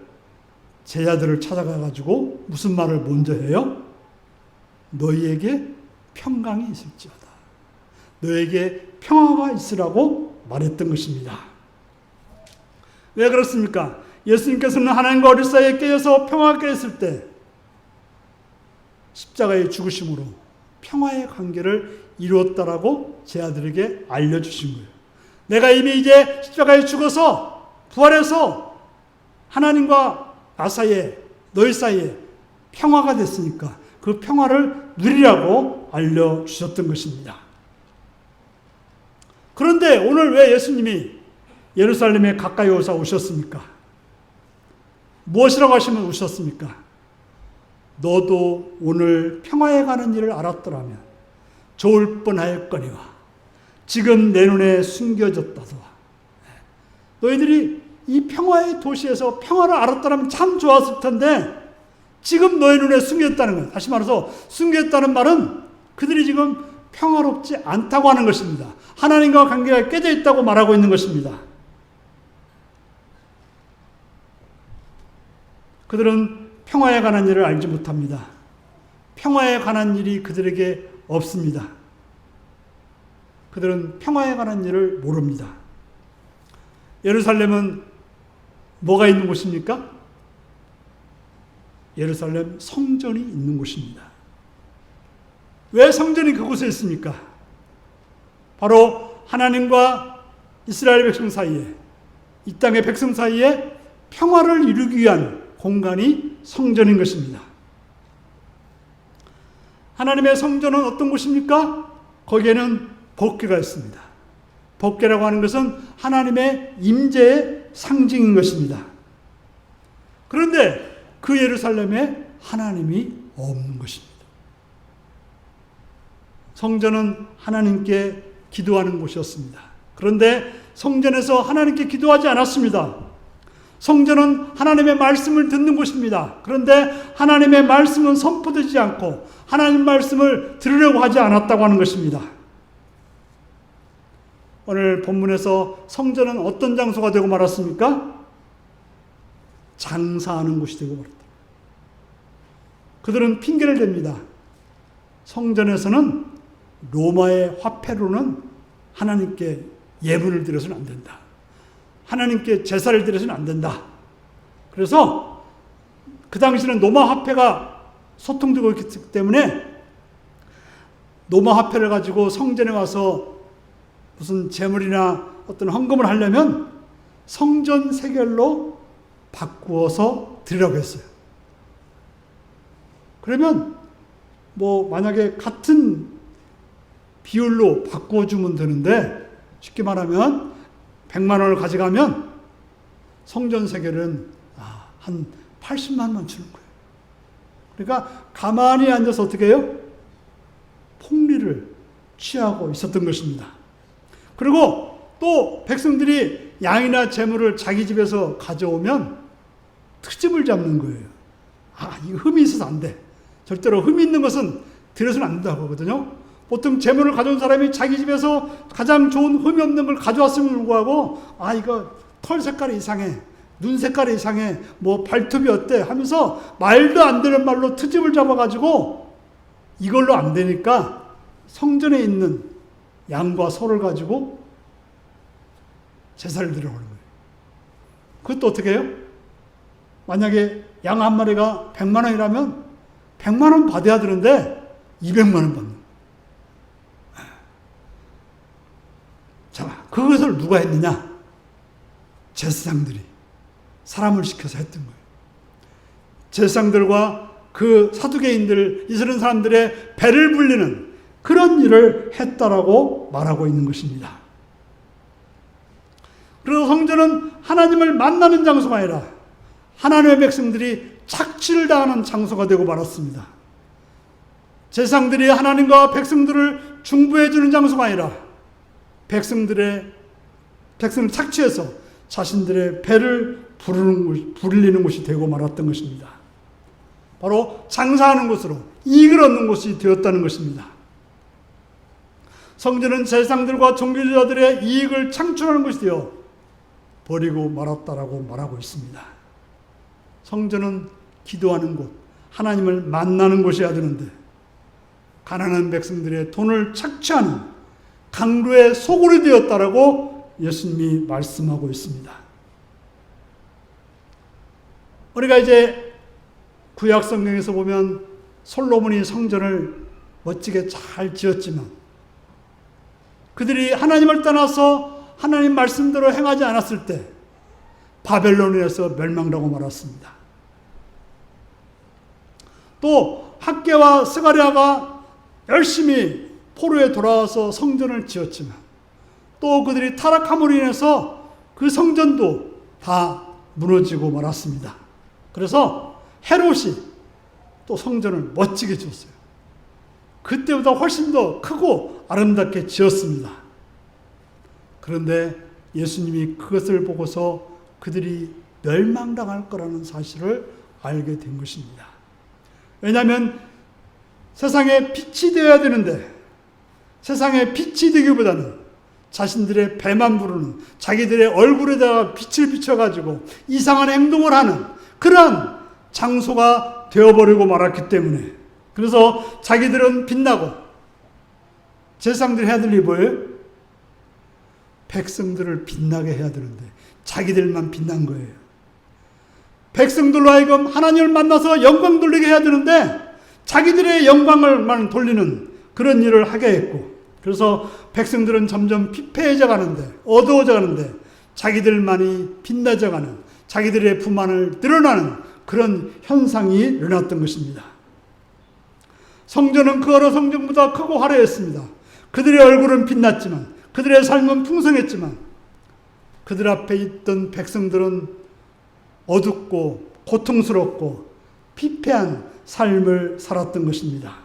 제자들을 찾아가가지고 무슨 말을 먼저 해요? 너희에게 평강이 있을지어다. 너희에게 평화가 있으라고 말했던 것입니다. 왜 그렇습니까? 예수님께서는 하나님과 우리 사이에 깨어서 평화가 깨졌을 때 십자가의 죽으심으로 평화의 관계를 이루었다라고 제 아들에게 알려주신 거예요. 내가 이미 이제 십자가에 죽어서 부활해서 하나님과 나 사이에 너희 사이에 평화가 됐으니까 그 평화를 누리라고 알려주셨던 것입니다. 그런데 오늘 왜 예수님이 예루살렘에 가까이 오셨습니까? 무엇이라고 하시면 오셨습니까? 너도 오늘 평화에 가는 일을 알았더라면 좋을 뻔하였거니와 지금 내 눈에 숨겨졌다도와. 너희들이 이 평화의 도시에서 평화를 알았더라면 참 좋았을 텐데 지금 너희 눈에 숨겼다는 거예요. 다시 말해서 숨겼다는 말은 그들이 지금 평화롭지 않다고 하는 것입니다. 하나님과 관계가 깨져 있다고 말하고 있는 것입니다. 그들은 평화에 관한 일을 알지 못합니다. 평화에 관한 일이 그들에게 없습니다. 그들은 평화에 관한 일을 모릅니다. 예루살렘은 뭐가 있는 곳입니까? 예루살렘 성전이 있는 곳입니다. 왜 성전이 그곳에 있습니까? 바로 하나님과 이스라엘 백성 사이에, 이 땅의 백성 사이에 평화를 이루기 위한 공간이 성전인 것입니다. 하나님의 성전은 어떤 곳입니까? 거기에는 법궤가 있습니다. 법궤라고 하는 것은 하나님의 임재의 상징인 것입니다. 그런데 그 예루살렘에 하나님이 없는 것입니다. 성전은 하나님께 기도하는 곳이었습니다. 그런데 성전에서 하나님께 기도하지 않았습니다. 성전은 하나님의 말씀을 듣는 곳입니다. 그런데 하나님의 말씀은 선포되지 않고 하나님 말씀을 들으려고 하지 않았다고 하는 것입니다. 오늘 본문에서 성전은 어떤 장소가 되고 말았습니까? 장사하는 곳이 되고 말았다. 그들은 핑계를 댑니다. 성전에서는 로마의 화폐로는 하나님께 예물을 드려서는 안 된다. 하나님께 제사를 드려서는 안 된다. 그래서 그 당시는 로마 화폐가 소통되고 있기 때문에 로마 화폐를 가지고 성전에 와서 무슨 제물이나 어떤 헌금을 하려면 성전 세겔로 바꾸어서 드리라고 했어요. 그러면 만약에 같은 비율로 바꿔주면 되는데 쉽게 말하면 100만 원을 가져가면 성전 세겔은 한 80만 원만 주는 거예요. 그러니까 가만히 앉아서 어떻게 해요? 폭리를 취하고 있었던 것입니다. 그리고 또 백성들이 양이나 재물을 자기 집에서 가져오면 트집을 잡는 거예요. 이거 흠이 있어서 안 돼. 절대로 흠이 있는 것은 드려서는 안 된다고 하거든요. 보통 재물을 가져온 사람이 자기 집에서 가장 좋은 흠이 없는 걸 가져왔음을 불구하고 이거 털 색깔이 이상해, 눈 색깔이 이상해, 발톱이 어때 하면서 말도 안 되는 말로 트집을 잡아가지고 이걸로 안 되니까 성전에 있는 양과 소를 가지고 제사를 드리려고 하는 거예요. 그것도 어떻게 해요? 만약에 양 한 마리가 100만 원이라면 100만 원 받아야 되는데 200만 원 받는. 자, 그것을 누가 했느냐? 제사장들이 사람을 시켜서 했던 거예요. 제사장들과 그 사두개인들, 이스라엘 사람들의 배를 불리는 그런 일을 했다라고 말하고 있는 것입니다. 그래서 성전은 하나님을 만나는 장소가 아니라 하나님의 백성들이 착취를 당하는 장소가 되고 말았습니다. 제사장들이 하나님과 백성들을 중보해 주는 장소가 아니라 백성을 착취해서 자신들의 배를 부르는 곳이 되고 말았던 것입니다. 바로 장사하는 곳으로 이익을 얻는 곳이 되었다는 것입니다. 성전은 제사장들과 종교지자들의 이익을 창출하는 것이 되어 버리고 말았다라고 말하고 있습니다. 성전은 기도하는 곳, 하나님을 만나는 곳이어야 되는데 가난한 백성들의 돈을 착취하는 강도의 소굴이 되었다라고 예수님이 말씀하고 있습니다. 우리가 이제 구약 성경에서 보면 솔로몬이 성전을 멋지게 잘 지었지만 그들이 하나님을 떠나서 하나님 말씀대로 행하지 않았을 때 바벨론에서 멸망하고 말았습니다. 또 학개와 스가랴가 열심히 포로에 돌아와서 성전을 지었지만 또 그들이 타락함으로 인해서 그 성전도 다 무너지고 말았습니다. 그래서 헤롯이 또 성전을 멋지게 지었어요. 그때보다 훨씬 더 크고 아름답게 지었습니다. 그런데 예수님이 그것을 보고서 그들이 멸망당할 거라는 사실을 알게 된 것입니다. 왜냐하면 세상에 빛이 되어야 되는데 세상에 빛이 되기보다는 자신들의 배만 부르는 자기들의 얼굴에다가 빛을 비춰가지고 이상한 행동을 하는 그러한 장소가 되어버리고 말았기 때문에 그래서 자기들은 빛나고 제사장들이 해야 될 일이 뭐예요? 백성들을 빛나게 해야 되는데 자기들만 빛난 거예요. 백성들로 하여금 하나님을 만나서 영광 돌리게 해야 되는데 자기들의 영광을만 돌리는 그런 일을 하게 했고 그래서 백성들은 점점 피폐해져 가는데 어두워져 가는데 자기들만이 빛나져 가는 자기들의 부만을 드러나는 그런 현상이 일어났던 것입니다. 성전은 그 어느 성전보다 크고 화려했습니다. 그들의 얼굴은 빛났지만 그들의 삶은 풍성했지만 그들 앞에 있던 백성들은 어둡고 고통스럽고 피폐한 삶을 살았던 것입니다.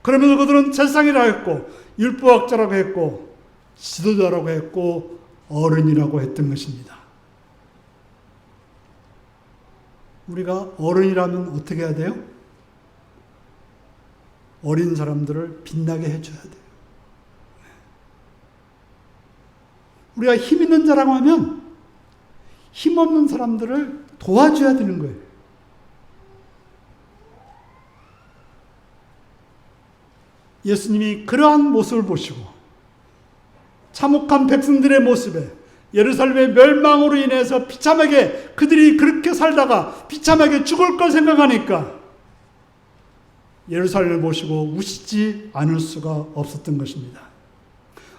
그러면서 그들은 제사장이라고 했고 율법학자라고 했고 지도자라고 했고 어른이라고 했던 것입니다. 우리가 어른이라면 어떻게 해야 돼요? 어린 사람들을 빛나게 해줘야 돼요. 우리가 힘 있는 자라고 하면 힘없는 사람들을 도와줘야 되는 거예요. 예수님이 그러한 모습을 보시고 참혹한 백성들의 모습에 예루살렘의 멸망으로 인해서 비참하게 그들이 그렇게 살다가 비참하게 죽을 걸 생각하니까 예루살렘을 보시고 우시지 않을 수가 없었던 것입니다.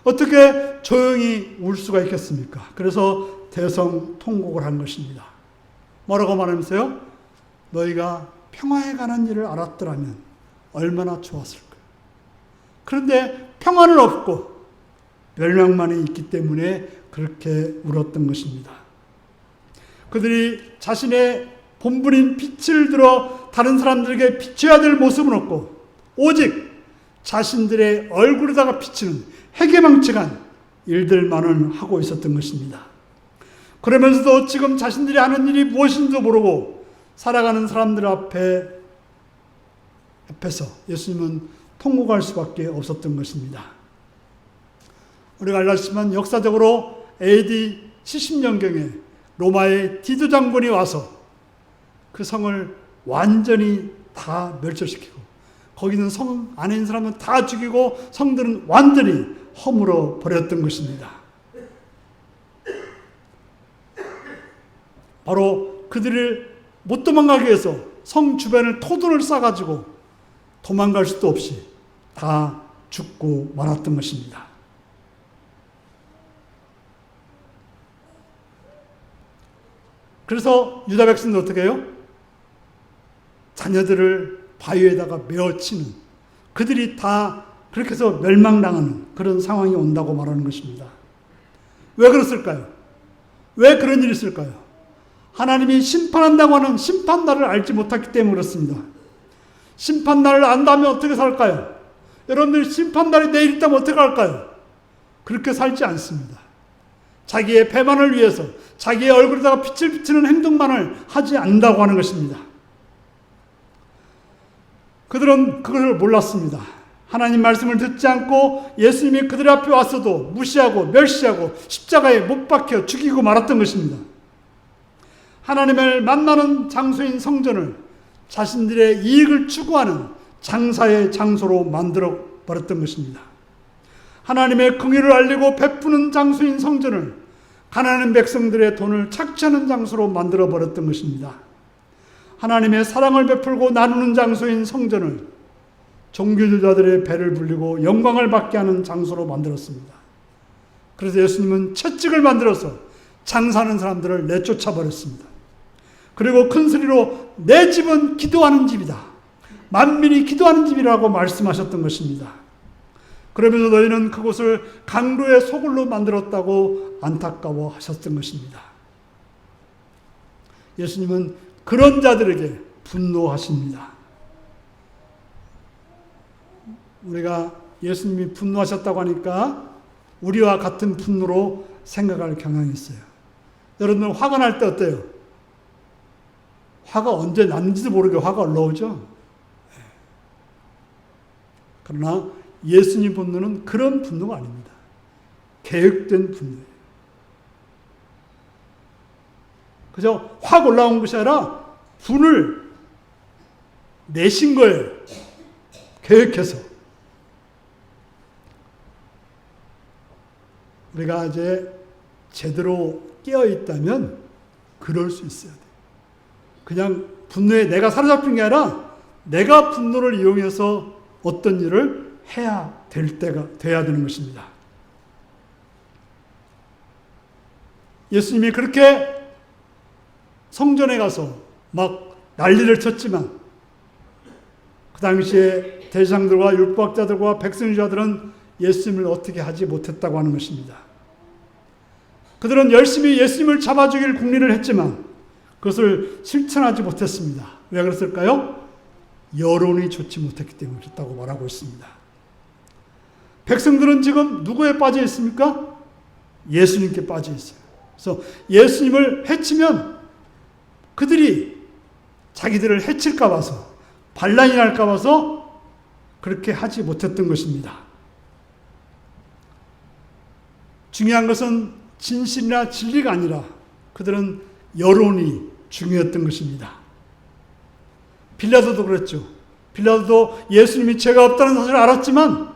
어떻게 조용히 울 수가 있겠습니까? 그래서 대성통곡을 한 것입니다. 뭐라고 말하면서요? 너희가 평화에 관한 일을 알았더라면 얼마나 좋았을까. 그런데 평화는 없고 멸망만이 있기 때문에 그렇게 울었던 것입니다. 그들이 자신의 본분인 빛을 들어 다른 사람들에게 비춰야 될 모습은 없고 오직 자신들의 얼굴에다가 비치는 해괴망측한 일들만은 하고 있었던 것입니다. 그러면서도 지금 자신들이 하는 일이 무엇인지도 모르고 살아가는 사람들 앞에서 예수님은 통곡할 수밖에 없었던 것입니다. 우리가 알다시피 역사적으로 AD 70년경에 로마의 디도 장군이 와서 그 성을 완전히 다 멸절시키고 거기 있는 성 안에 있는 사람은 다 죽이고 성들은 완전히 허물어 버렸던 것입니다. 바로 그들을 못 도망가기 위해서 성 주변을 토둔을 쌓아가지고 도망갈 수도 없이 다 죽고 말았던 것입니다. 그래서 유다 백성도 어떻게 해요? 자녀들을 바위에다가 메어치는 그들이 다 그렇게 해서 멸망당하는 그런 상황이 온다고 말하는 것입니다. 왜 그랬을까요? 왜 그런 일이 있을까요? 하나님이 심판한다고 하는 심판날을 알지 못했기 때문에 그렇습니다. 심판날을 안다면 어떻게 살까요? 여러분들 심판날이 내일 있다면 어떻게 할까요? 그렇게 살지 않습니다. 자기의 배만을 위해서 자기의 얼굴에다가 빛을 비추는 행동만을 하지 않는다고 하는 것입니다. 그들은 그것을 몰랐습니다. 하나님 말씀을 듣지 않고 예수님이 그들 앞에 왔어도 무시하고 멸시하고 십자가에 못 박혀 죽이고 말았던 것입니다. 하나님을 만나는 장소인 성전을 자신들의 이익을 추구하는 장사의 장소로 만들어 버렸던 것입니다. 하나님의 긍휼을 알리고 베푸는 장소인 성전을 가난한 백성들의 돈을 착취하는 장소로 만들어 버렸던 것입니다. 하나님의 사랑을 베풀고 나누는 장소인 성전을 종교주자들의 배를 불리고 영광을 받게 하는 장소로 만들었습니다. 그래서 예수님은 채찍을 만들어서 장사하는 사람들을 내쫓아 버렸습니다. 그리고 큰 소리로 내 집은 기도하는 집이다. 만민이 기도하는 집이라고 말씀하셨던 것입니다. 그러면서 너희는 그곳을 강도의 소굴로 만들었다고 안타까워하셨던 것입니다. 예수님은 그런 자들에게 분노하십니다. 우리가 예수님이 분노하셨다고 하니까 우리와 같은 분노로 생각할 경향이 있어요. 여러분들 화가 날 때 어때요? 화가 언제 났는지도 모르게 화가 올라오죠? 그러나 예수님 분노는 그런 분노가 아닙니다. 계획된 분노예요. 그저 확 올라온 것이 아니라 분을 내신 거예요. 계획해서. 우리가 이제 제대로 깨어 있다면 그럴 수 있어야 돼요. 그냥 분노에 내가 사로잡힌 게 아니라 내가 분노를 이용해서 어떤 일을 해야 될 때가 돼야 되는 것입니다. 예수님이 그렇게 성전에 가서 막 난리를 쳤지만 그 당시에 대제사장들과 율법학자들과 백성주자들은 예수님을 어떻게 하지 못했다고 하는 것입니다. 그들은 열심히 예수님을 잡아주길 궁리를 했지만 그것을 실천하지 못했습니다. 왜 그랬을까요? 여론이 좋지 못했기 때문에 그렇다고 말하고 있습니다. 백성들은 지금 누구에 빠져 있습니까? 예수님께 빠져 있어요. 그래서 예수님을 해치면 그들이 자기들을 해칠까 봐서 반란이 날까 봐서 그렇게 하지 못했던 것입니다. 중요한 것은 진실이나 진리가 아니라 그들은 여론이 중요했던 것입니다. 빌라도도 그랬죠. 빌라도도 예수님이 죄가 없다는 사실을 알았지만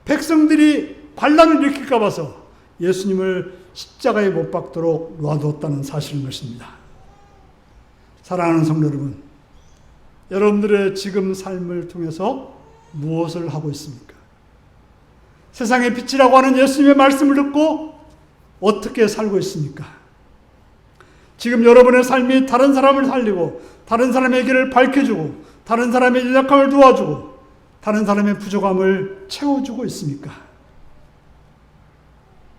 백성들이 반란을 일으킬까 봐서 예수님을 십자가에 못 박도록 놔두었다는 사실인 것입니다. 사랑하는 성도 여러분, 여러분들의 지금 삶을 통해서 무엇을 하고 있습니까? 세상의 빛이라고 하는 예수님의 말씀을 듣고 어떻게 살고 있습니까? 지금 여러분의 삶이 다른 사람을 살리고 다른 사람의 길을 밝혀주고 다른 사람의 연약함을 도와주고 다른 사람의 부족함을 채워주고 있습니까?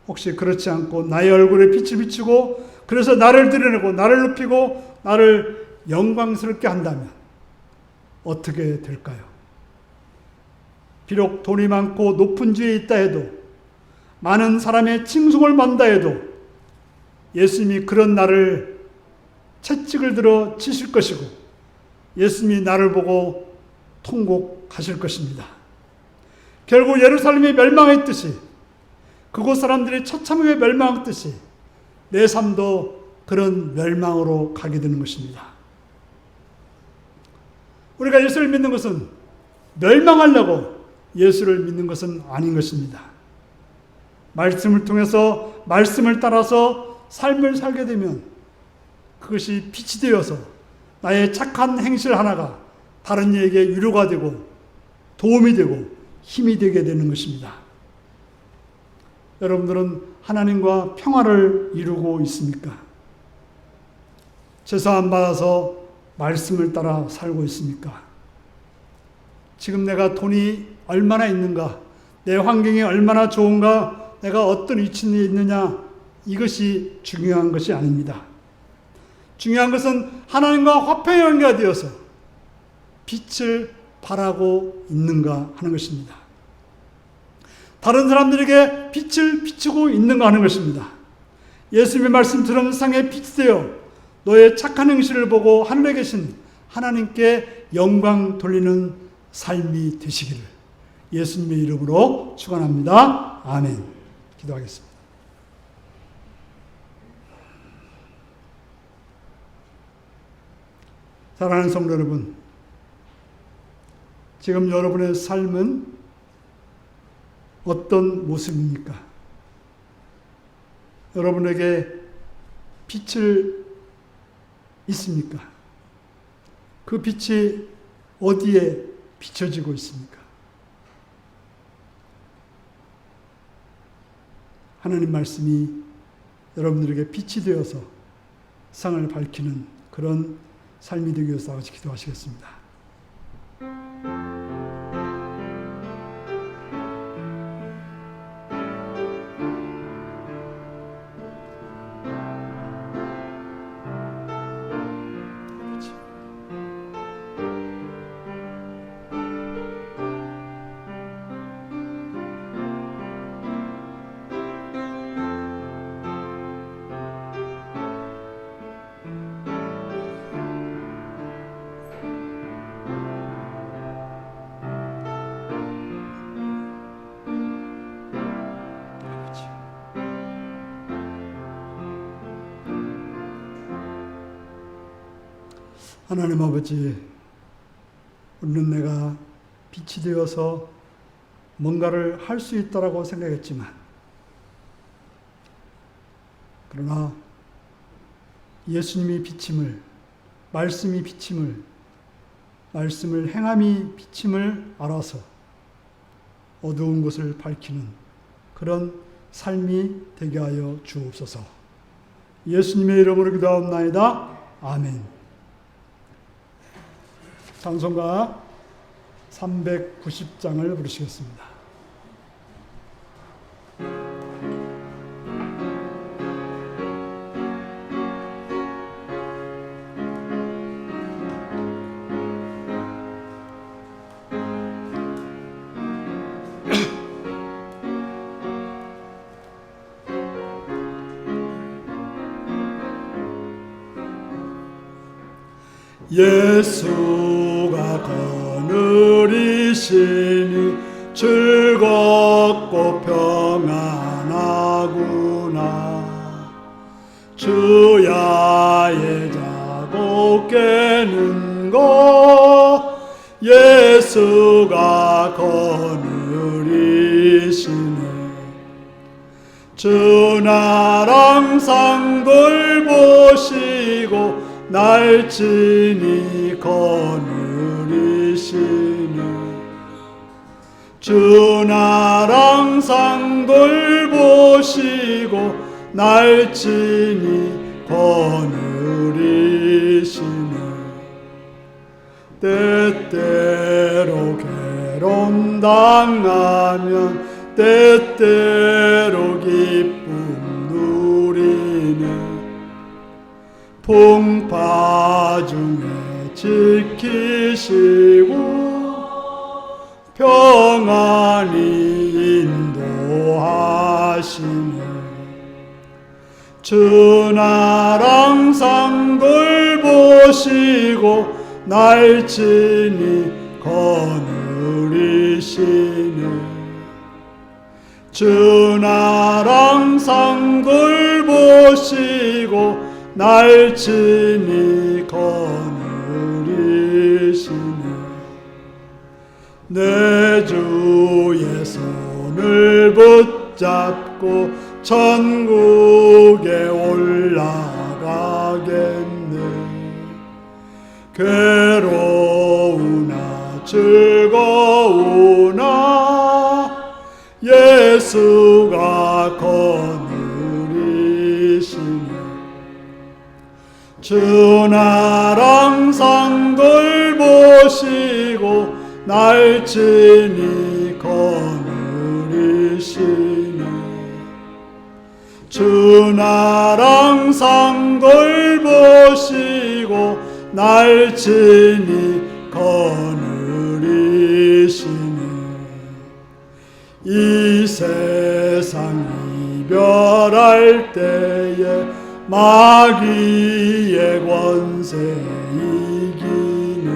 혹시 그렇지 않고 나의 얼굴에 빛을 비추고 그래서 나를 드러내고 나를 높이고 나를 영광스럽게 한다면 어떻게 될까요? 비록 돈이 많고 높은 지위에 있다 해도 많은 사람의 칭송을 받는다 해도 예수님이 그런 나를 채찍을 들어 치실 것이고 예수님이 나를 보고 통곡하실 것입니다. 결국 예루살렘이 멸망했듯이 그곳 사람들이 처참하게 멸망했듯이 내 삶도 그런 멸망으로 가게 되는 것입니다. 우리가 예수를 믿는 것은 멸망하려고 예수를 믿는 것은 아닌 것입니다. 말씀을 통해서 말씀을 따라서 삶을 살게 되면 그것이 빛이 되어서 나의 착한 행실 하나가 다른 이에게 위로가 되고 도움이 되고 힘이 되게 되는 것입니다. 여러분들은 하나님과 평화를 이루고 있습니까? 제사함 받아서 말씀을 따라 살고 있습니까? 지금 내가 돈이 얼마나 있는가, 내 환경이 얼마나 좋은가, 내가 어떤 위치에 있느냐, 이것이 중요한 것이 아닙니다. 중요한 것은 하나님과 화평의 관계가 되어서 빛을 발하고 있는가 하는 것입니다. 다른 사람들에게 빛을 비추고 있는가 하는 것입니다. 예수님의 말씀 들은 세상에 빛이 되어 너의 착한 행실을 보고 하늘에 계신 하나님께 영광 돌리는 삶이 되시기를 예수님의 이름으로 축원합니다. 아멘. 기도하겠습니다. 사랑하는 성도 여러분, 지금 여러분의 삶은 어떤 모습입니까? 여러분에게 빛을 있습니까? 그 빛이 어디에 비춰지고 있습니까? 하나님 말씀이 여러분들에게 빛이 되어서 세상을 밝히는 그런 삶이 되기 위해서 같이 기도하시겠습니다. 하나님 아버지, 우리는 내가 빛이 되어서 뭔가를 할 수 있다라고 생각했지만, 그러나 예수님이 비침을, 말씀이 비침을, 말씀을 행함이 비침을 알아서 어두운 곳을 밝히는 그런 삶이 되게 하여 주옵소서. 예수님의 이름으로 기도하옵나이다. 아멘. 찬송가 390장을 부르시겠습니다. 예수가 거느리시니 즐겁고 평안하구나. 주야의 자고 깨는 것 예수가 거느리시네. 주 나랑 상들 보시고 날진히 거느리시네. 주 나랑 상들 보시고 날진히 거느리시네. 때때로 괴로움 당하면 때때로 기쁨 누리네. 풍파 중에 지키시고 평안히 인도하시네. 주 나랑 상들 보시고 날진히 거느리시네. 주 나랑 상들 보시고 날진히 거느리시네. 내 주의 손을 붙잡고 천국에 올라가겠네. 괴로우나 즐거우나 예수가 거느리시네. 주 나랑 상들 보시고 날진히 거느리시네. 주 나랑 상들 보시고 날진히 거느리시네. 이 세상 이별할 때에 마귀의 권세 이기네.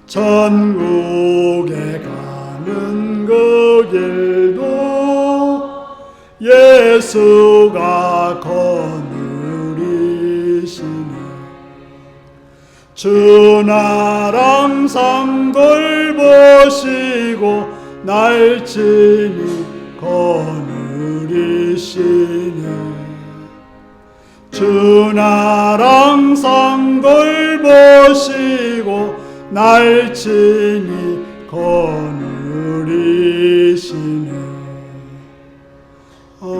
천국에 가는 그 길도 예수가 거느리시네. 주 나랑 상들 보시고 날진히 거느리시네. 주 나랑 상들 보시고 날진히 거느리시네. 아멘.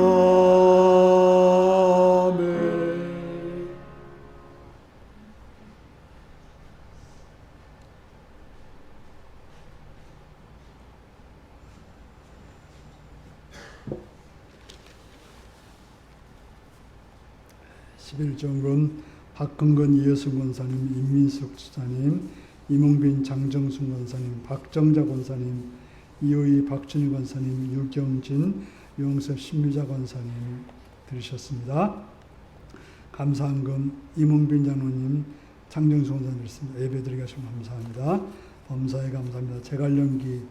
11종은 박근건 이여순 권사님, 임민숙 지사님, 이몽빈 장정순 권사님, 박정자 권사님, 이호희 박준희 권사님, 유경진 용섭 신미자 권사님 들으셨습니다. 감사한금 이몽빈 장로님, 장정순 권사님 드렸습니다. 예배드리게 하시면 감사합니다. 범사에 감사합니다. 제갈연기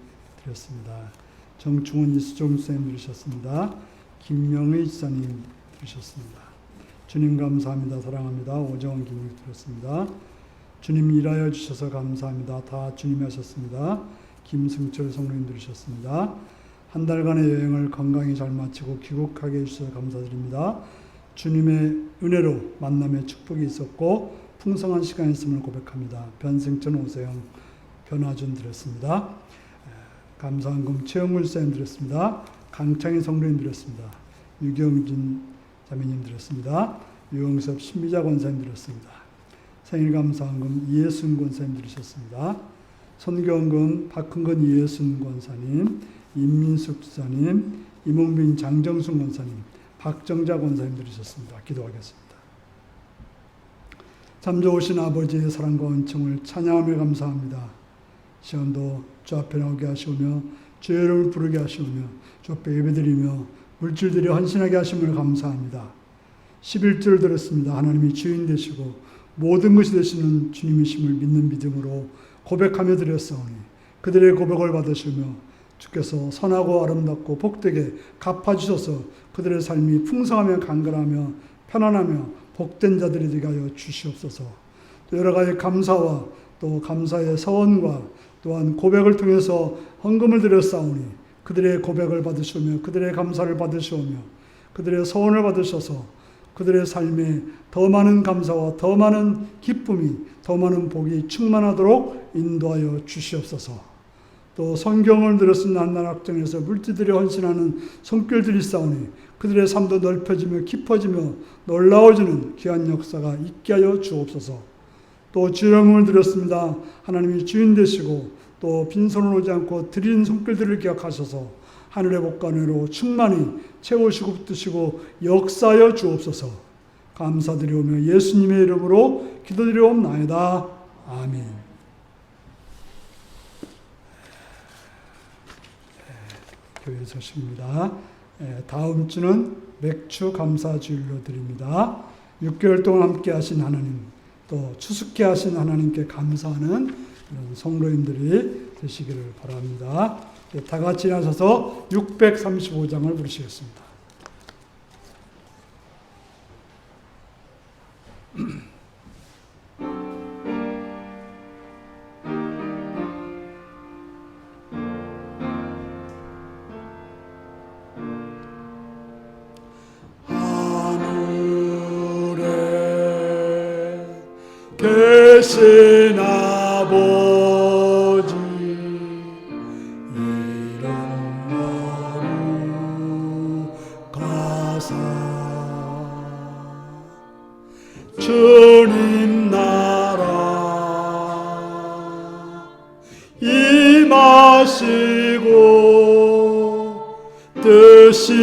드렸습니다. 정충원 이수종 선생님 들으셨습니다. 김명의 지사님 들으셨습니다. 주님 감사합니다. 사랑합니다. 오정원 김이 들었습니다. 주님 일하여 주셔서 감사합니다. 다 주님이 하셨습니다. 김승철 성령님 들으셨습니다. 한 달간의 여행을 건강히 잘 마치고 귀국하게 해주셔서 감사드립니다. 주님의 은혜로 만남의 축복이 있었고 풍성한 시간이었음을 고백합니다. 변승천 오세영 변화준 드렸습니다. 감사한금 최영물 쌤 드렸습니다. 강창희 성도님 드렸습니다. 유경진 자매님 드렸습니다. 유영섭 신미자 권사님 드렸습니다. 생일 감사한금 이예순 권사님 드리셨습니다. 선교헌금 박흥건 이예순 권사님, 임민숙 지사님, 이몽빈 장정순 권사님, 박정자 권사님 드리셨습니다. 기도하겠습니다. 참 좋으신 아버지의 사랑과 은총을 찬양하며 감사합니다. 시간도 주 앞에 나오게 하시오며 주의 이름을 부르게 하시오며 주 앞에 예배드리며 물질들이 헌신하게 하심을 감사합니다. 11절 들었습니다. 하나님이 주인 되시고 모든 것이 되시는 주님이심을 믿는 믿음으로 고백하며 드렸사오니 그들의 고백을 받으시며 주께서 선하고 아름답고 복되게 갚아주셔서 그들의 삶이 풍성하며 강건하며 편안하며 복된 자들이 되게 하여 주시옵소서. 또 여러 가지 감사와 또 감사의 서원과 또한 고백을 통해서 헌금을 드렸사오니 그들의 고백을 받으시오며 그들의 감사를 받으시오며 그들의 서원을 받으셔서 그들의 삶에 더 많은 감사와 더 많은 기쁨이 더 많은 복이 충만하도록 인도하여 주시옵소서. 또 성경을 들었은 한날 학정에서 물질들이 헌신하는 손길들이 있사오니 그들의 삶도 넓혀지며 깊어지며 놀라워지는 귀한 역사가 있게 하여 주옵소서. 또 주영을 드렸습니다. 하나님이 주인 되시고 또 빈손을 오지 않고 드린 손길들을 기억하셔서 하늘의 복과 은혜로 충만히 채우시고 붙드시고 역사하여 주옵소서. 감사드리오며 예수님의 이름으로 기도드리옵나이다. 아멘. 교회 소식입니다. 다음 주는 맥주 감사 주일로 드립니다. 6개월 동안 함께 하신 하나님, 또 추수케 하신 하나님께 감사하는 이런 성도님들이 되시기를 바랍니다. 다 같이 일어나셔서 635장을 부르시겠습니다. 계신 아버지 이름 거룩하사 주님 나라 임하시고 뜻이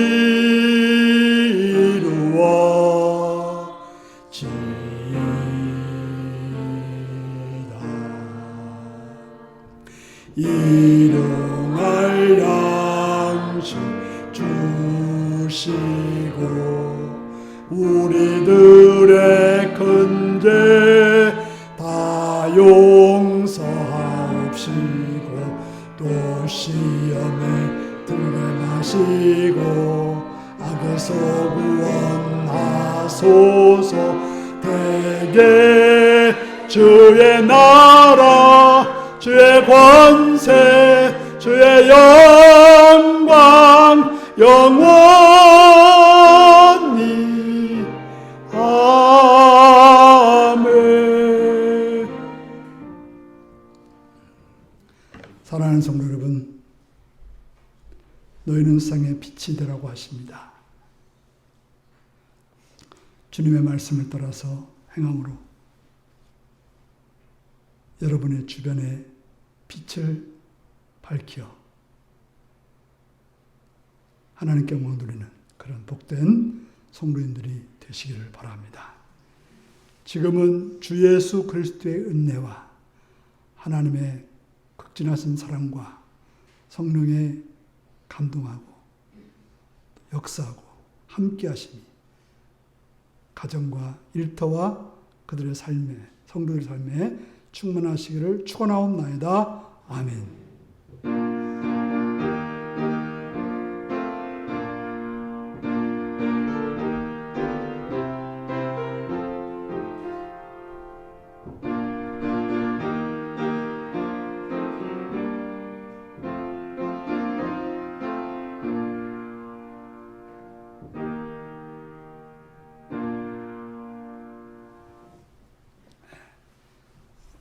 일용할 양식 주시고 우리들의 큰 죄 다 용서하옵시고 또 시험에 들게 마시고 악에서 구원하소서. 대개 주의 나라 주의 권세, 주의 영광, 영원히. 아멘. 사랑하는 성도 여러분, 너희는 세상의 빛이 되라고 하십니다. 주님의 말씀을 따라서 행함으로 여러분의 주변에 빛을 밝혀 하나님께 영광 돌리는 그런 복된 성도인들이 되시기를 바랍니다. 지금은 주 예수 그리스도의 은혜와 하나님의 극진하신 사랑과 성령의 감동하고 역사하고 함께 하심이 가정과 일터와 그들의 삶에, 성도들의 삶에 충만하시기를 축원하옵나이다. 아멘.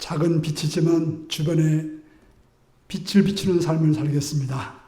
작은 빛이지만 주변에 빛을 비추는 삶을 살겠습니다.